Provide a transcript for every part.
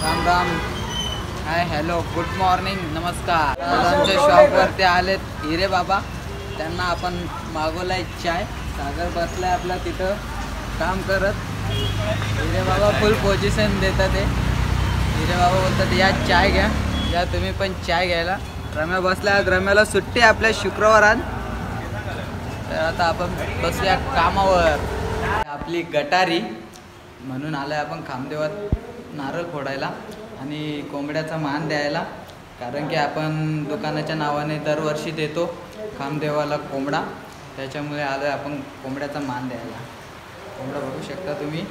राम राम, हाय, hello, good morning, नमस्कार। आज आमच्या शॉपवरती आलेत हिरे बाबा। त्यांना आपण मागवलाय चाय। सागर बसलाय आपला तिथं काम करत। हिरे बाबा फुल पोझिशन देतात ते। हिरे बाबा बोलतात या चाय घ्या, या तुम्ही पण चाय घ्यायला। रम्या बसला, आज रम्याला सुट्टी आपल्या शुक्रवारात। तर आता आपण बसूया कामावर। आपली गटारी म्हणून आलोय आपण खामदेवात नारळ फोडायला आणि कोंबड्याचा मान द्यायला, कारण की आपण दुकानाच्या नावाने दरवर्षी देतो खामदेवाला कोंबडा। त्याच्यामुळे आलोय आपण कोंबड्याचा मान द्यायला। कोंबडा बघू शकता तुम्ही,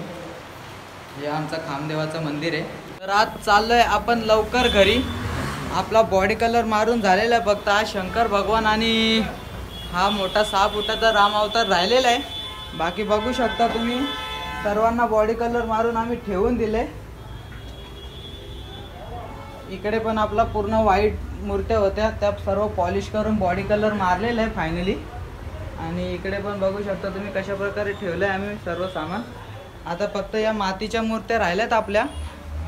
हे आमचं खामदेवाचं मंदिर आहे। तर आज चाललोय आपण लवकर घरी। आपला बॉडी कलर मारून झालेला आहे, फक्त हा शंकर भगवान आणि हा मोठा 6 फुटाचा राम अवतार राहिलेला आहे। बाकी बघू शकता तुम्ही, सर्वांना बॉडी कलर मारून आम्ही ठेवून दिले। इकडे पण आपला पूर्ण व्हाईट मूर्त्या होत्या, त्या सर्व पॉलिश करून बॉडी कलर मारलेला आहे फायनली। आणि इकडे पण बघू शकता तुम्ही कशा प्रकारे ठेवलं आहे आम्ही सर्व सामान। आता फक्त या मातीच्या मूर्त्या राहिल्यात आपल्या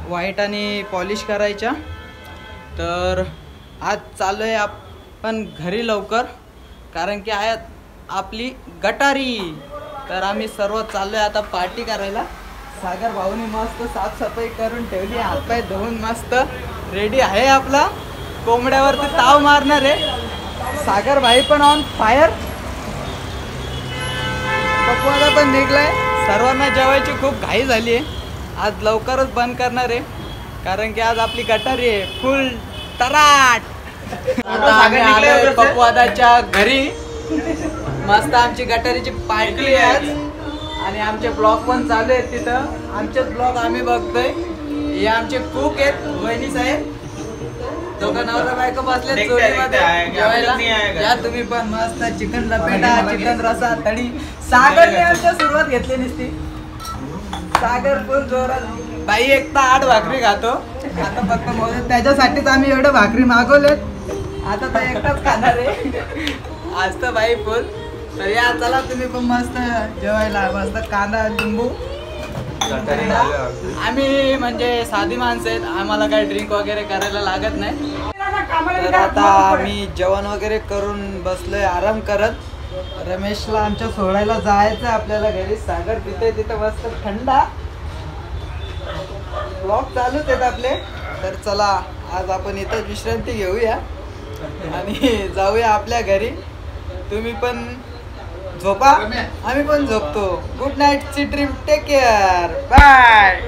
व्हाईट आणि पॉलिश करायच्या। तर आज चालू आहे आपण घरी लवकर, कारण की आहे आपली गटारी। तर आम्ही सर्व चाललो आहे आता पार्टी करायला। सागर भाऊनी मस्त साफसफाई करून ठेवली, हातपाय धुवून मस्त रेडी आहे। आपला कोंबड्यावरती ताव मारणार आहे सागर भाई, पण ऑन फायर। पकवाना पण निघलाय। सर्वांना जेवायची खूप घाई झाली आहे, आज लवकरच बंद करणार आहे, कारण की आज आपली गटारी आहे फुल तराट। आता आम्ही आलोय पकवादाच्या घरी, मस्त आमची गटारीची पार्टी आहे आज। आणि आमचे ब्लॉग पण चालू आहेत तिथं, आमचेच ब्लॉग आम्ही बघतोय। हे आमचे कुक आहेत वहिनी साहेब, दोघं नवरा बायको बसले चोरीमध्ये जेवायला। या तुम्ही पण मस्त चिकन लपेटा, चिकन रसा, तडी। सागरने आमच्या सुरुवात घेतली नसती, सागर फुल जोरात बाई एक तर 8 भाकरी खातो। आता फक्त त्याच्यासाठीच आम्ही एवढे भाकरी मागवलेत, आता तर एकटाच खाणार आहे आज तर बाई फुल। तर या चला तुम्ही पण मस्त जेवायला, मस्त कांदा लिंबू। आम्ही म्हणजे साधी माणसं आहेत, आम्हाला काही ड्रिंक वगैरे करायला लागत नाही। तर आता आम्ही जेवण वगैरे करून बसलोय आराम करत। रमेशला आमच्या सोडायला जायचं आपल्याला घरी। सागर तिथे मस्त थंडा ब्लॉग चालूच आहेत आपले। तर चला आज आपण इथं विश्रांती घेऊया आणि जाऊया आपल्या घरी। तुम्ही पण झोपा, आम्ही पण झोपतो। गुड नाईटची ड्रीम, टेक केअर, बाय।